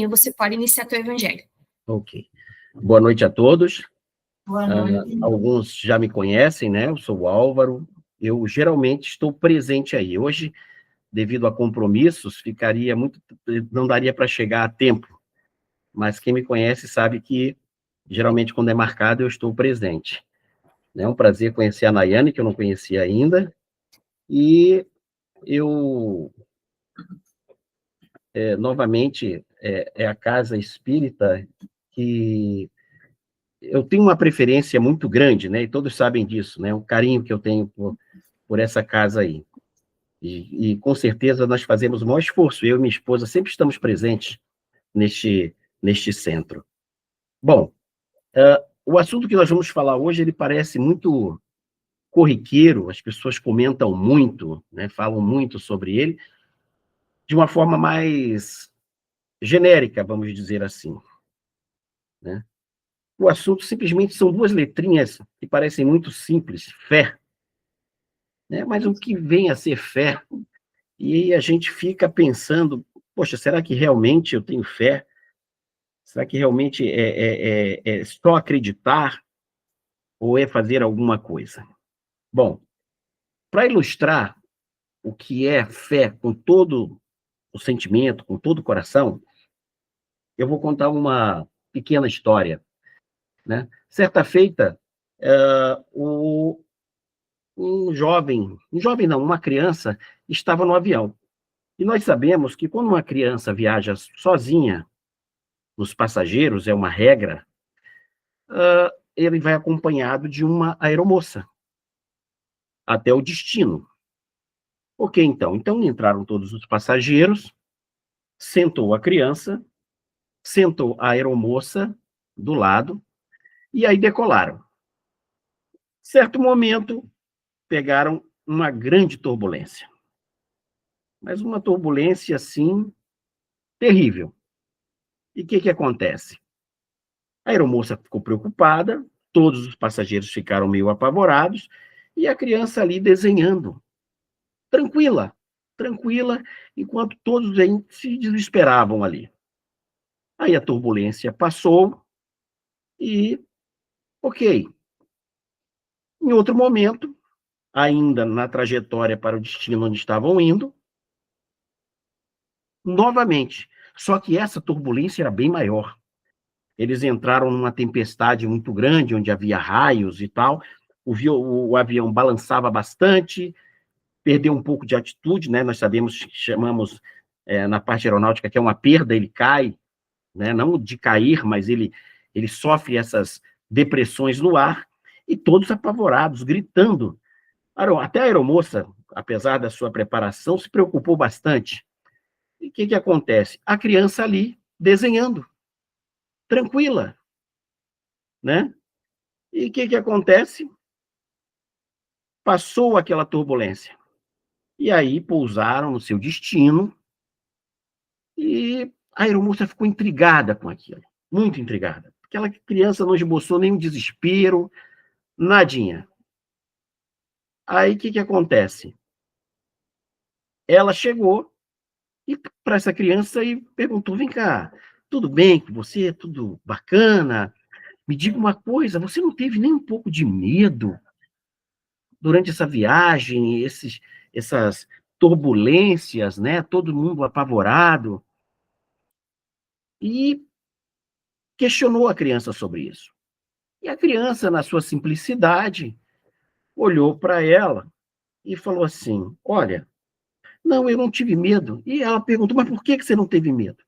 você pode iniciar teu evangelho. Ok. Boa noite a todos. Boa noite. Alguns já me conhecem, né? Eu sou o Álvaro. Eu geralmente estou presente aí. Hoje, devido a compromissos, não daria para chegar a tempo. Mas quem me conhece sabe que, geralmente, quando é marcado, eu estou presente. É um prazer conhecer a Nayane, que eu não conhecia ainda. E eu, novamente, é a casa espírita que eu tenho uma preferência muito grande, né? E todos sabem disso, né? O carinho que eu tenho por essa casa aí. E com certeza nós fazemos o maior esforço. Eu e minha esposa sempre estamos presentes neste centro. Bom, o assunto que nós vamos falar hoje, ele parece muito corriqueiro, as pessoas comentam muito, né? Falam muito sobre ele, de uma forma mais genérica, vamos dizer assim, né? O assunto simplesmente são duas letrinhas que parecem muito simples, fé, né? Mas o que vem a ser fé? E aí a gente fica pensando, poxa, será que realmente eu tenho fé? Será que realmente é só acreditar ou é fazer alguma coisa? Bom, para ilustrar o que é fé com todo o sentimento, com todo o coração, eu vou contar uma pequena história, né? Certa feita, uma criança estava no avião. E nós sabemos que quando uma criança viaja sozinha, nos passageiros, é uma regra, ele vai acompanhado de uma aeromoça até o destino. Ok, então. Então entraram todos os passageiros, sentou a criança, sentou a aeromoça do lado, e aí decolaram. Certo momento, pegaram uma grande turbulência. Mas uma turbulência, assim, terrível. E o que acontece? A aeromoça ficou preocupada, todos os passageiros ficaram meio apavorados, e a criança ali desenhando, tranquila, tranquila, enquanto todos se desesperavam ali. Aí a turbulência passou e, ok. Em outro momento, ainda na trajetória para o destino onde estavam indo, novamente, só que essa turbulência era bem maior. Eles entraram numa tempestade muito grande, onde havia raios e tal, o avião balançava bastante, perdeu um pouco de altitude, né? Nós chamamos na parte aeronáutica que é uma perda, ele cai, né? Não de cair, mas ele sofre essas depressões no ar, e todos apavorados, gritando. Até a aeromoça, apesar da sua preparação, se preocupou bastante. E o que acontece? A criança ali, desenhando, tranquila, né? E o que acontece? Passou aquela turbulência. E aí pousaram no seu destino, e a aeromoça ficou intrigada com aquilo, muito intrigada. Aquela criança não esboçou nenhum desespero, nadinha. Aí o que acontece? Ela chegou e para essa criança e perguntou: vem cá, tudo bem com você? Tudo bacana? Me diga uma coisa, você não teve nem um pouco de medo durante essa viagem, essas turbulências, né? Todo mundo apavorado. E questionou a criança sobre isso. E a criança, na sua simplicidade, olhou para ela e falou assim: olha, não, eu não tive medo. E ela perguntou: mas por que você não teve medo?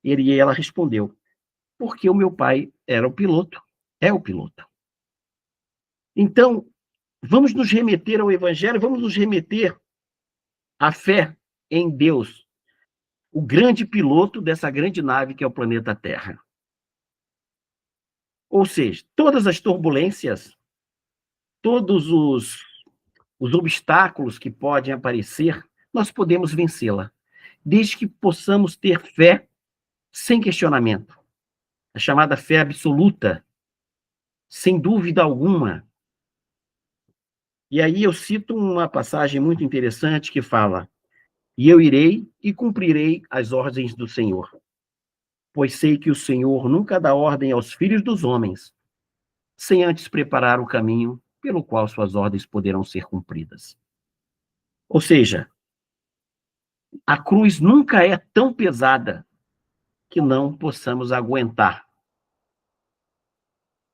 E ela respondeu: porque o meu pai era o piloto, é o piloto. Então, vamos nos remeter ao Evangelho, vamos nos remeter à fé em Deus, o grande piloto dessa grande nave que é o planeta Terra. Ou seja, todas as turbulências, todos os obstáculos que podem aparecer, nós podemos vencê-la, desde que possamos ter fé sem questionamento. A chamada fé absoluta, sem dúvida alguma. E aí eu cito uma passagem muito interessante que fala: e eu irei e cumprirei as ordens do Senhor. pois sei que o Senhor nunca dá ordem aos filhos dos homens, sem antes preparar o caminho pelo qual suas ordens poderão ser cumpridas. Ou seja, a cruz nunca é tão pesada que não possamos aguentar.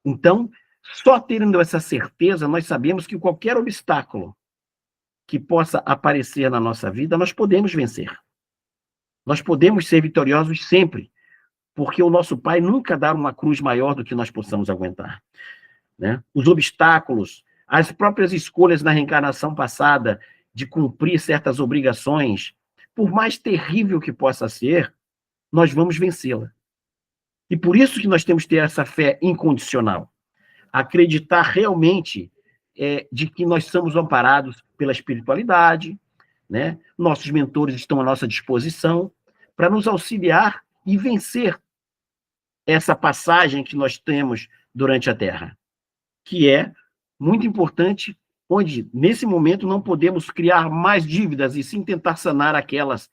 Então, só tendo essa certeza, nós sabemos que qualquer obstáculo que possa aparecer na nossa vida, nós podemos vencer. Nós podemos ser vitoriosos sempre, porque o nosso Pai nunca dá uma cruz maior do que nós possamos aguentar, né? Os obstáculos, as próprias escolhas na reencarnação passada de cumprir certas obrigações, por mais terrível que possa ser, nós vamos vencê-la. E por isso que nós temos que ter essa fé incondicional. Acreditar realmente de que nós somos amparados pela espiritualidade, né? Nossos mentores estão à nossa disposição para nos auxiliar e vencer essa passagem que nós temos durante a Terra, que é muito importante, onde, nesse momento, não podemos criar mais dívidas e sim tentar sanar aquelas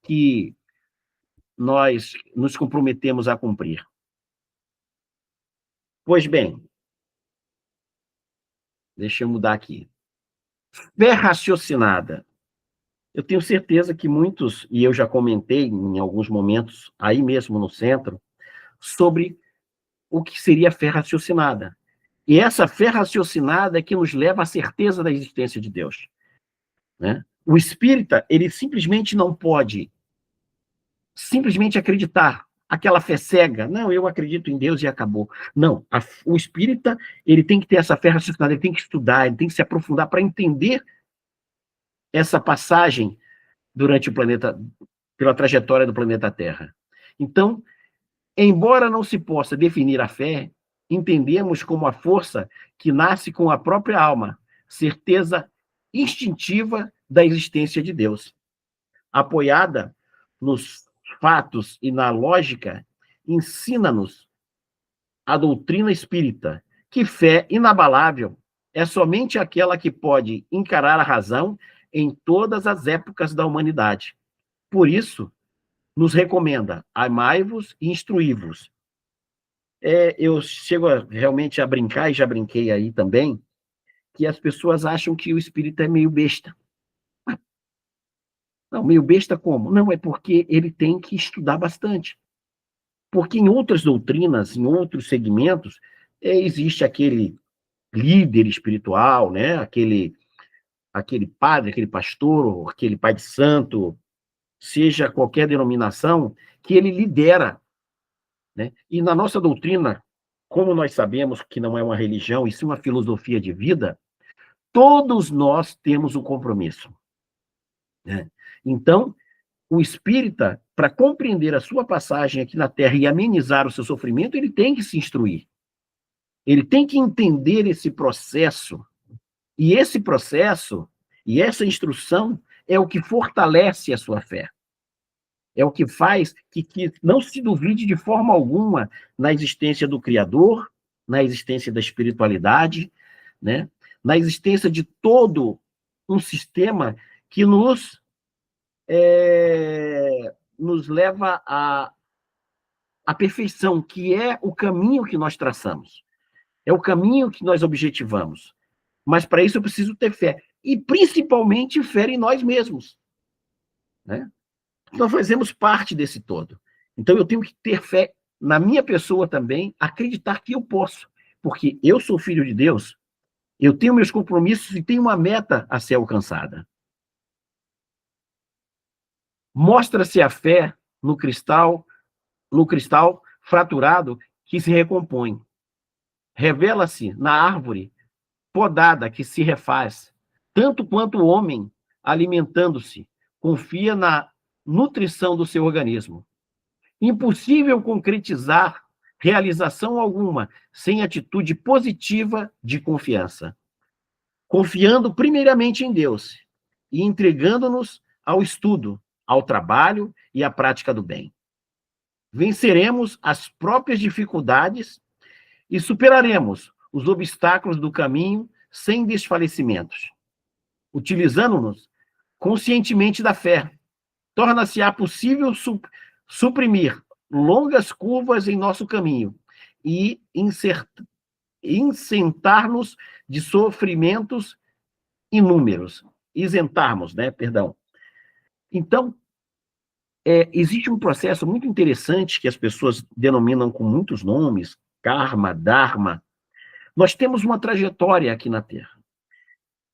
que nós nos comprometemos a cumprir. Pois bem, deixa eu mudar aqui. Fé raciocinada. Eu tenho certeza que muitos, e eu já comentei em alguns momentos, aí mesmo no centro, sobre o que seria a fé raciocinada. E essa fé raciocinada é que nos leva à certeza da existência de Deus, né? O espírita, ele simplesmente não pode simplesmente acreditar, aquela fé cega, não, eu acredito em Deus e acabou. Não, o espírita, ele tem que ter essa fé raciocinada, ele tem que estudar, ele tem que se aprofundar para entender essa passagem durante o planeta, pela trajetória do planeta Terra. Então, embora não se possa definir a fé, entendemos como a força que nasce com a própria alma, certeza instintiva da existência de Deus, apoiada nos fatos e na lógica, ensina-nos a doutrina espírita, que fé inabalável é somente aquela que pode encarar a razão em todas as épocas da humanidade. Por isso, nos recomenda: amai-vos e instruí-vos. Eu chego realmente a brincar, e já brinquei aí também, que as pessoas acham que o espírita é meio besta. Não, meio besta como? Não, é porque ele tem que estudar bastante. Porque em outras doutrinas, em outros segmentos, existe aquele líder espiritual, né? aquele padre, aquele pastor, aquele pai de santo, seja qualquer denominação, que ele lidera, né? E na nossa doutrina, como nós sabemos que não é uma religião, e sim uma filosofia de vida, todos nós temos um compromisso, né? Então, o espírita, para compreender a sua passagem aqui na Terra e amenizar o seu sofrimento, ele tem que se instruir. Ele tem que entender esse processo. E esse processo, e essa instrução, é o que fortalece a sua fé. É o que faz que não se duvide de forma alguma na existência do Criador, na existência da espiritualidade, né? Na existência de todo um sistema que nos leva à perfeição, que é o caminho que nós traçamos. É o caminho que nós objetivamos. Mas para isso eu preciso ter fé. E principalmente fé em nós mesmos, né? Nós fazemos parte desse todo. Então eu tenho que ter fé na minha pessoa também, acreditar que eu posso. Porque eu sou filho de Deus, eu tenho meus compromissos e tenho uma meta a ser alcançada. Mostra-se a fé no cristal fraturado que se recompõe. Revela-se na árvore podada que se refaz, tanto quanto o homem, alimentando-se, confia na nutrição do seu organismo. Impossível concretizar realização alguma sem atitude positiva de confiança. Confiando primeiramente em Deus e entregando-nos ao estudo, ao trabalho e à prática do bem. Venceremos as próprias dificuldades e superaremos os obstáculos do caminho sem desfalecimentos. Utilizando-nos conscientemente da fé, torna-se-á possível suprimir longas curvas em nosso caminho e isentar-nos de sofrimentos inúmeros. Isentarmos, né? Perdão. Então, existe um processo muito interessante que as pessoas denominam com muitos nomes, karma, dharma. Nós temos uma trajetória aqui na Terra.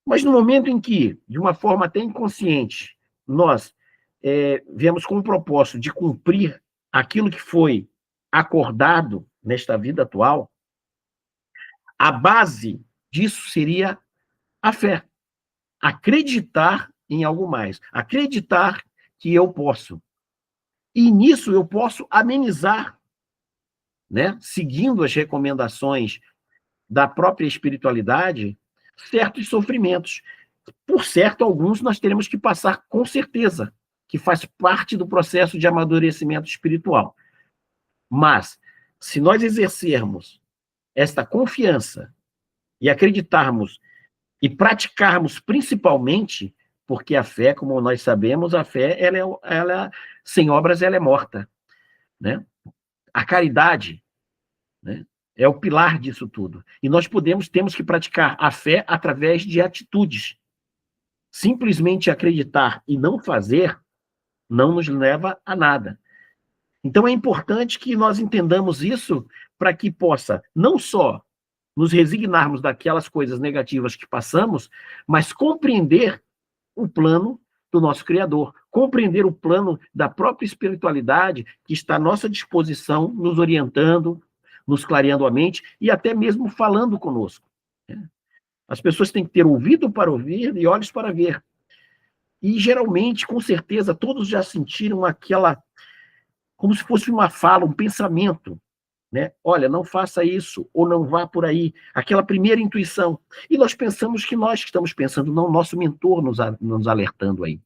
Mas no momento em que, de uma forma até inconsciente, nós viemos com o propósito de cumprir aquilo que foi acordado nesta vida atual, a base disso seria a fé. Acreditar em algo mais. Acreditar que eu posso. E nisso eu posso amenizar, né, seguindo as recomendações da própria espiritualidade, certos sofrimentos. Por certo, alguns nós teremos que passar com certeza, que faz parte do processo de amadurecimento espiritual. Mas, se nós exercermos esta confiança e acreditarmos e praticarmos principalmente, porque a fé, como nós sabemos, a fé, ela sem obras, ela é morta, né? A caridade, né, é o pilar disso tudo. E nós temos que praticar a fé através de atitudes. Simplesmente acreditar e não fazer não nos leva a nada. Então é importante que nós entendamos isso para que possa não só nos resignarmos daquelas coisas negativas que passamos, mas compreender o plano do nosso Criador, compreender o plano da própria espiritualidade que está à nossa disposição, nos orientando, nos clareando a mente e até mesmo falando conosco. As pessoas têm que ter ouvido para ouvir e olhos para ver. E, geralmente, com certeza, todos já sentiram aquela, como se fosse uma fala, um pensamento, né? Olha, não faça isso, ou não vá por aí. Aquela primeira intuição. E nós pensamos que nós estamos pensando, não, nosso mentor nos alertando aí.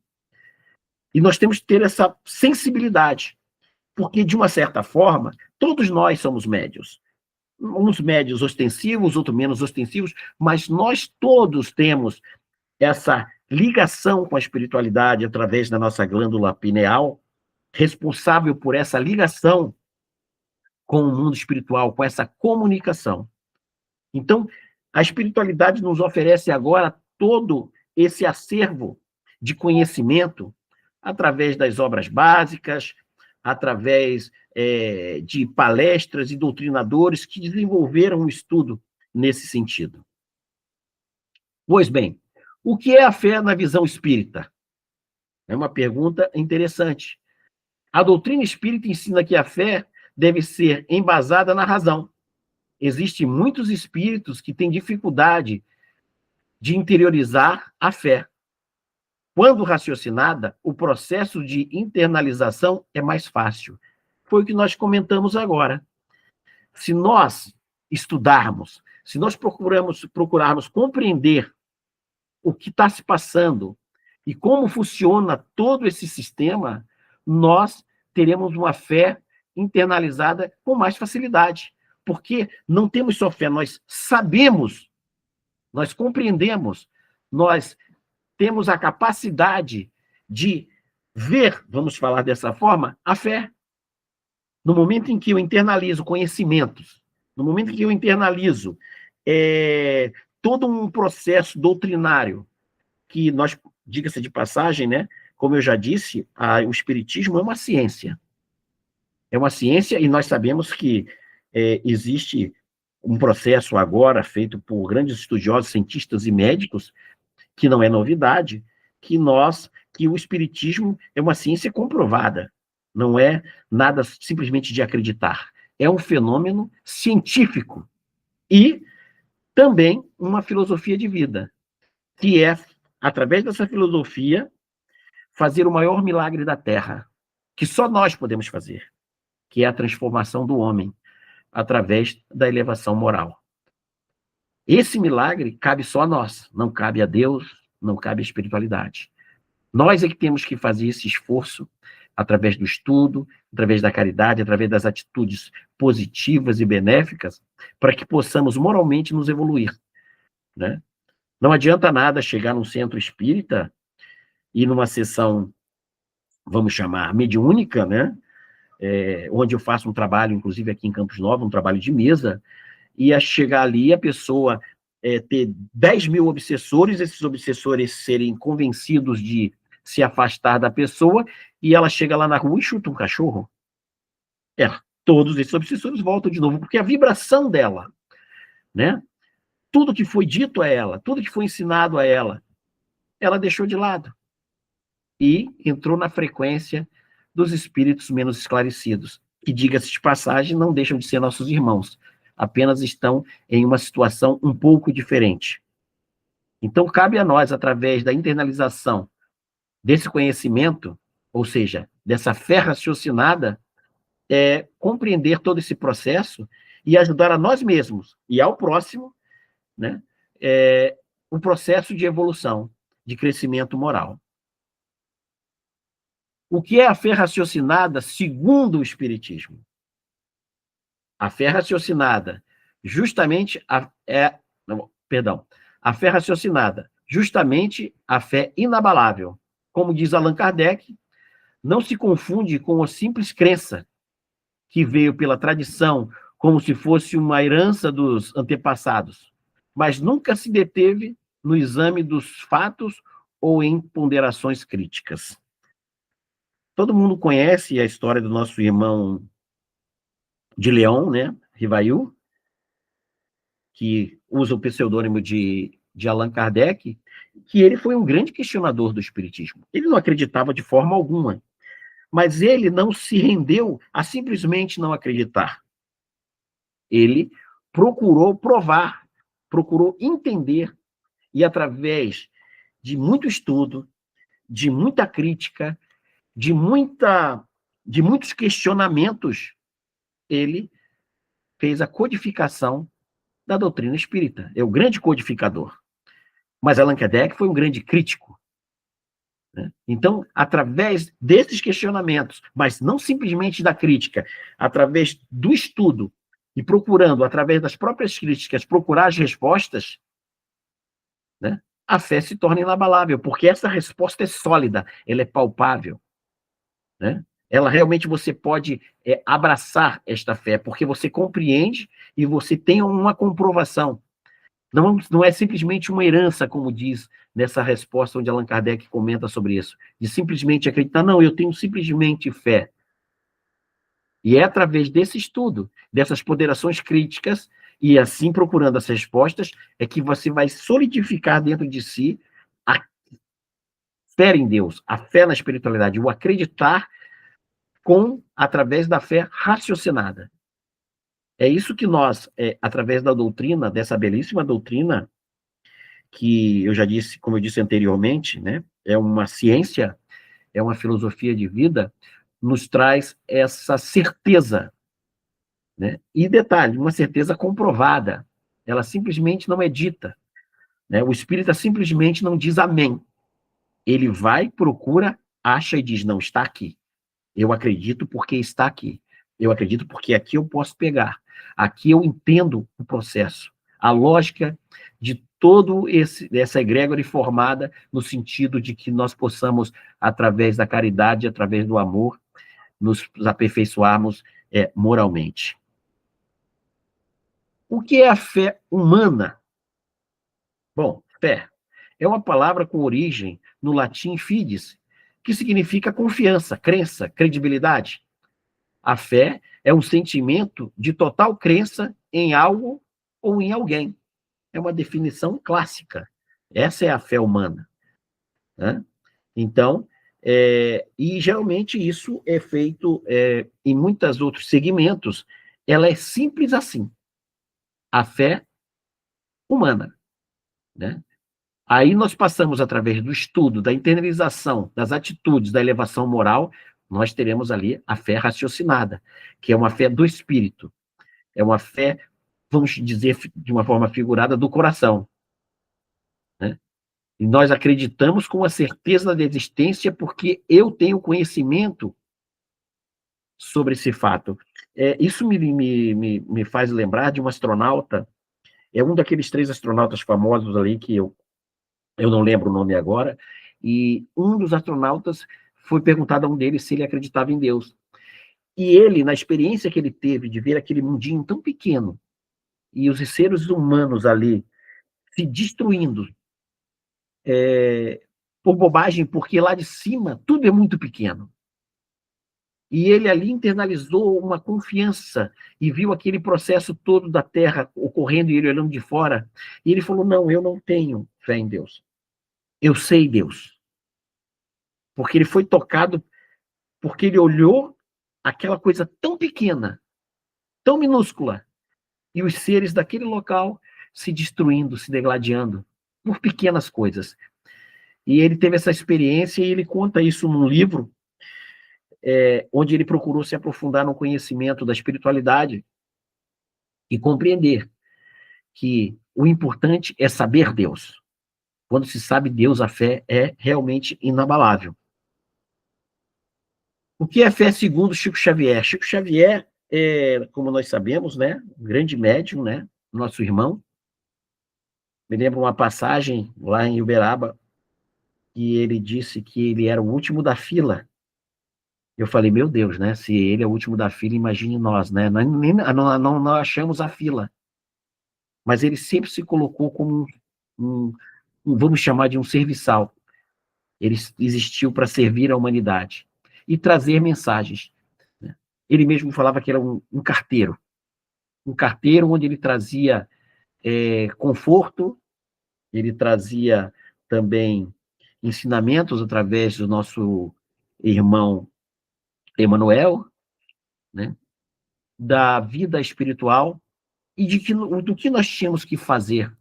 E nós temos que ter essa sensibilidade, porque, de uma certa forma, todos nós somos médios. Uns médios ostensivos, outros menos ostensivos, mas nós todos temos essa ligação com a espiritualidade através da nossa glândula pineal, responsável por essa ligação com o mundo espiritual, com essa comunicação. Então, a espiritualidade nos oferece agora todo esse acervo de conhecimento através das obras básicas, através de palestras e doutrinadores que desenvolveram um estudo nesse sentido. Pois bem, o que é a fé na visão espírita? É uma pergunta interessante. A doutrina espírita ensina que a fé deve ser embasada na razão. Existem muitos espíritos que têm dificuldade de interiorizar a fé. Quando raciocinada, o processo de internalização é mais fácil. Foi o que nós comentamos agora. Se nós estudarmos, se nós procurarmos compreender o que está se passando e como funciona todo esse sistema, nós teremos uma fé internalizada com mais facilidade. Porque não temos só fé, nós sabemos, nós compreendemos, nós temos a capacidade de ver, vamos falar dessa forma, a fé. No momento em que eu internalizo conhecimentos, no momento em que eu internalizo todo um processo doutrinário, que nós, diga-se de passagem, né, como eu já disse, o espiritismo é uma ciência. É uma ciência e nós sabemos que existe um processo agora feito por grandes estudiosos, cientistas e médicos, que não é novidade, que o espiritismo é uma ciência comprovada, não é nada simplesmente de acreditar. É um fenômeno científico e também uma filosofia de vida, que é, através dessa filosofia, fazer o maior milagre da Terra, que só nós podemos fazer, que é a transformação do homem através da elevação moral. Esse milagre cabe só a nós, não cabe a Deus, não cabe à espiritualidade. Nós é que temos que fazer esse esforço através do estudo, através da caridade, através das atitudes positivas e benéficas, para que possamos moralmente nos evoluir, né? Não adianta nada chegar num centro espírita e numa sessão, vamos chamar, mediúnica, né? onde eu faço um trabalho, inclusive aqui em Campos Novos, um trabalho de mesa, e a chegar ali, a pessoa ter 10 mil obsessores, esses obsessores serem convencidos de se afastar da pessoa, e ela chega lá na rua e chuta um cachorro. Todos esses obsessores voltam de novo, porque a vibração dela, né? Tudo que foi dito a ela, tudo que foi ensinado a ela, ela deixou de lado. E entrou na frequência dos espíritos menos esclarecidos, que, diga-se de passagem, não deixam de ser nossos irmãos, apenas estão em uma situação um pouco diferente. Então, cabe a nós, através da internalização desse conhecimento, ou seja, dessa fé raciocinada, compreender todo esse processo e ajudar a nós mesmos e ao próximo, né, o processo de evolução, de crescimento moral. O que é a fé raciocinada segundo o Espiritismo? A fé raciocinada, justamente a fé raciocinada, justamente a fé inabalável. Como diz Allan Kardec, não se confunde com a simples crença que veio pela tradição, como se fosse uma herança dos antepassados, mas nunca se deteve no exame dos fatos ou em ponderações críticas. Todo mundo conhece a história do nosso irmão de Leão, né, Rivail, que usa o pseudônimo de Allan Kardec, que ele foi um grande questionador do espiritismo. Ele não acreditava de forma alguma, mas ele não se rendeu a simplesmente não acreditar. Ele procurou provar, procurou entender, e através de muito estudo, de muita crítica, de muitos questionamentos, ele fez a codificação da doutrina espírita. É o grande codificador. Mas Allan Kardec foi um grande crítico. Né? Então, através desses questionamentos, mas não simplesmente da crítica, através do estudo e procurando, através das próprias críticas, procurar as respostas, né, a fé se torna inabalável, porque essa resposta é sólida, ela é palpável. Né? Ela realmente você pode abraçar esta fé, porque você compreende e você tem uma comprovação. Não é simplesmente uma herança, como diz nessa resposta onde Allan Kardec comenta sobre isso, de simplesmente acreditar, não, eu tenho simplesmente fé. E é através desse estudo, dessas ponderações críticas, e assim procurando as respostas, é que você vai solidificar dentro de si a fé em Deus, a fé na espiritualidade, o acreditar através da fé raciocinada. É isso que nós, através da doutrina, dessa belíssima doutrina, que eu já disse, como eu disse anteriormente, né, é uma ciência, é uma filosofia de vida, nos traz essa certeza. Né? E detalhe, uma certeza comprovada. Ela simplesmente não é dita. Né? O espírita simplesmente não diz amém. Ele vai, procura, acha e diz, não, está aqui. Eu acredito porque está aqui. Eu acredito porque aqui eu posso pegar. Aqui eu entendo o processo. A lógica de todo essa egrégora formada no sentido de que nós possamos, através da caridade, através do amor, nos aperfeiçoarmos moralmente. O que é a fé humana? Bom, fé é uma palavra com origem no latim fides, que significa confiança, crença, credibilidade. A fé é um sentimento de total crença em algo ou em alguém. É uma definição clássica. Essa é a fé humana. Né? Então, e geralmente isso é feito em muitos outros segmentos. Ela é simples assim. A fé humana. Né? Aí nós passamos, através do estudo, da internalização, das atitudes, da elevação moral, nós teremos ali a fé raciocinada, que é uma fé do espírito. É uma fé, vamos dizer de uma forma figurada, do coração. Né? E nós acreditamos com a certeza da existência porque eu tenho conhecimento sobre esse fato. Isso me faz lembrar de um astronauta, um daqueles 3 astronautas famosos ali, que eu não lembro o nome agora, e um dos astronautas foi perguntado a um deles se ele acreditava em Deus. E ele, na experiência que ele teve de ver aquele mundinho tão pequeno, e os seres humanos ali se destruindo por bobagem, porque lá de cima tudo é muito pequeno. E ele ali internalizou uma confiança e viu aquele processo todo da Terra ocorrendo e ele olhando de fora. E ele falou, não, eu não tenho fé em Deus. Eu sei Deus. Porque ele foi tocado, porque ele olhou aquela coisa tão pequena, tão minúscula, e os seres daquele local se destruindo, se degladiando, por pequenas coisas. E ele teve essa experiência e ele conta isso num livro, onde ele procurou se aprofundar no conhecimento da espiritualidade e compreender que o importante é saber Deus. Quando se sabe Deus, a fé é realmente inabalável. O que é fé segundo Chico Xavier? Chico Xavier é, como nós sabemos, né, um grande médium, né, nosso irmão. Me lembro uma passagem lá em Uberaba, que ele disse que ele era o último da fila. Eu falei, meu Deus, né? Se ele é o último da fila, imagine nós, né? Não achamos a fila. Mas ele sempre se colocou como vamos chamar de um serviçal. Ele existiu para servir a humanidade e trazer mensagens. Né? Ele mesmo falava que era um carteiro. Um carteiro onde ele trazia conforto, ele trazia também ensinamentos através do nosso irmão Emanuel, né? Da vida espiritual e do que nós tínhamos que fazer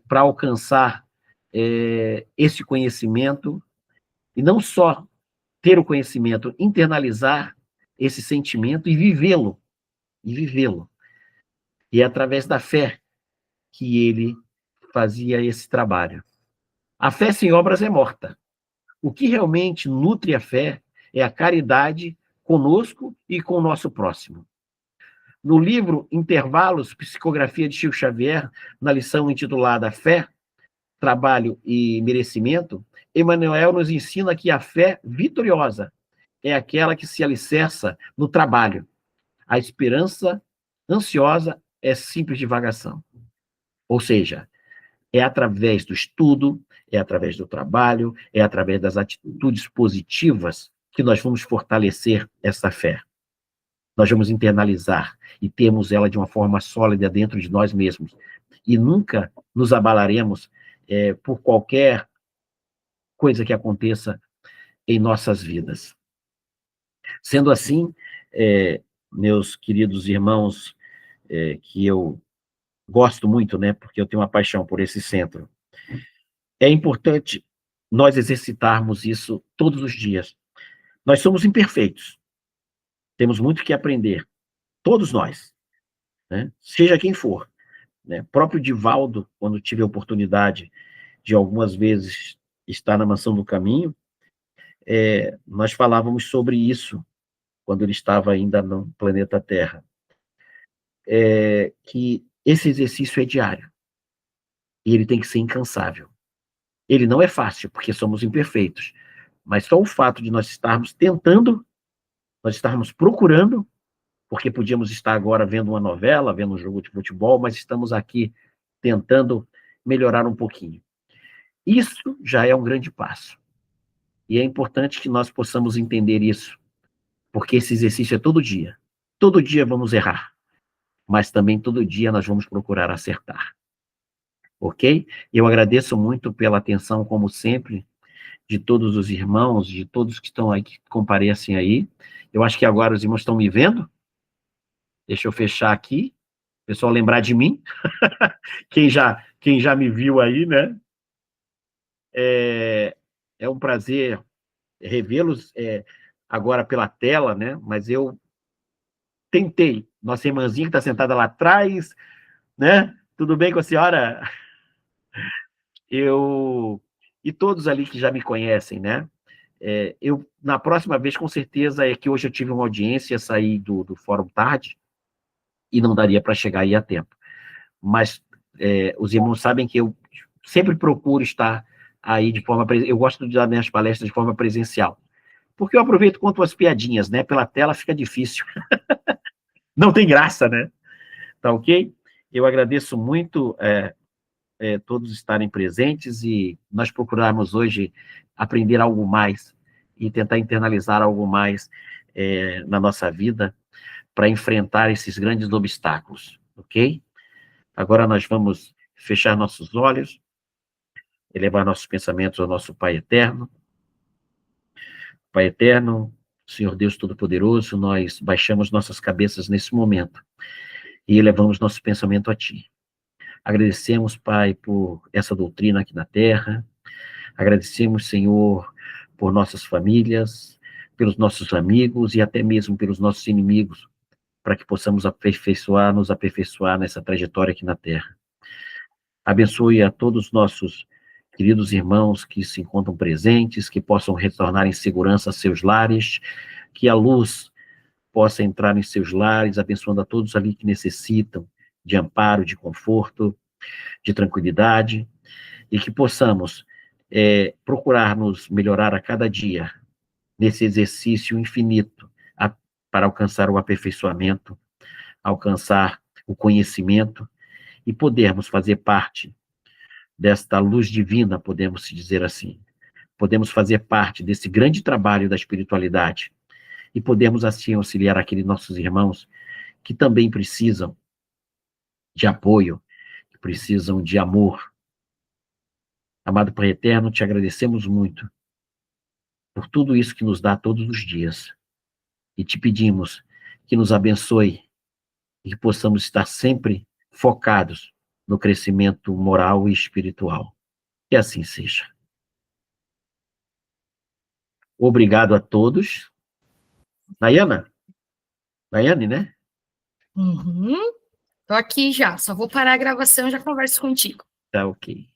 para alcançar esse conhecimento, e não só ter o conhecimento, internalizar esse sentimento e vivê-lo, e vivê-lo. E é através da fé que ele fazia esse trabalho. A fé sem obras é morta. O que realmente nutre a fé é a caridade conosco e com o nosso próximo. No livro Intervalos, Psicografia de Chico Xavier, na lição intitulada Fé, Trabalho e Merecimento, Emmanuel nos ensina que a fé vitoriosa é aquela que se alicerça no trabalho. A esperança ansiosa é simples divagação. Ou seja, é através do estudo, é através do trabalho, é através das atitudes positivas que nós vamos fortalecer essa fé. Nós vamos internalizar e termos ela de uma forma sólida dentro de nós mesmos. E nunca nos abalaremos por qualquer coisa que aconteça em nossas vidas. Sendo assim, meus queridos irmãos, que eu gosto muito, né, porque eu tenho uma paixão por esse centro, é importante nós exercitarmos isso todos os dias. Nós somos imperfeitos, temos muito que aprender, todos nós, né, seja quem for. Né? Próprio Divaldo, quando tive a oportunidade de algumas vezes estar na Mansão do Caminho, nós falávamos sobre isso, quando ele estava ainda no planeta Terra, que esse exercício é diário, e ele tem que ser incansável. Ele não é fácil, porque somos imperfeitos, mas só o fato de nós estarmos tentando, nós estarmos procurando, porque podíamos estar agora vendo uma novela, vendo um jogo de futebol, mas estamos aqui tentando melhorar um pouquinho. Isso já é um grande passo. E é importante que nós possamos entender isso, porque esse exercício é todo dia. Todo dia vamos errar, mas também todo dia nós vamos procurar acertar. Ok? Eu agradeço muito pela atenção, como sempre, de todos os irmãos, de todos que estão aí, que comparecem aí. Eu acho que agora os irmãos estão me vendo. Deixa eu fechar aqui. O pessoal lembrar de mim. quem já me viu aí, né? É um prazer revê-los agora pela tela, né? Mas eu tentei. Nossa irmãzinha que está sentada lá atrás, né? Tudo bem com a senhora? E todos ali que já me conhecem, né? Na próxima vez, com certeza, é que hoje eu tive uma audiência, saí do Fórum tarde, e não daria para chegar aí a tempo. Mas os irmãos sabem que eu sempre procuro estar aí de forma... Eu gosto de dar minhas palestras de forma presencial. porque eu aproveito conto as piadinhas, né? Pela tela fica difícil. Não tem graça, né? Tá ok? Eu agradeço muito todos estarem presentes e nós procurarmos hoje aprender algo mais e tentar internalizar algo mais na nossa vida para enfrentar esses grandes obstáculos, ok? Agora nós vamos fechar nossos olhos, elevar nossos pensamentos ao nosso Pai Eterno. Pai Eterno, Senhor Deus Todo-Poderoso, nós baixamos nossas cabeças nesse momento e elevamos nosso pensamento a Ti. Agradecemos, Pai, por essa doutrina aqui na Terra. Agradecemos, Senhor, por nossas famílias, pelos nossos amigos e até mesmo pelos nossos inimigos, para que possamos nos aperfeiçoar nessa trajetória aqui na Terra. Abençoe a todos os nossos queridos irmãos que se encontram presentes, que possam retornar em segurança a seus lares, que a luz possa entrar em seus lares, abençoando a todos ali que necessitam de amparo, de conforto, de tranquilidade, e que possamos procurar nos melhorar a cada dia, nesse exercício infinito, para alcançar o aperfeiçoamento, alcançar o conhecimento, e podermos fazer parte desta luz divina, podemos dizer assim. Podemos fazer parte desse grande trabalho da espiritualidade, e podemos assim auxiliar aqueles nossos irmãos que também precisam de apoio, que precisam de amor. Amado Pai Eterno, te agradecemos muito por tudo isso que nos dá todos os dias. E te pedimos que nos abençoe e que possamos estar sempre focados no crescimento moral e espiritual. Que assim seja. Obrigado a todos. Nayane, né? Tô aqui já, só vou parar a gravação e já converso contigo. Tá ok.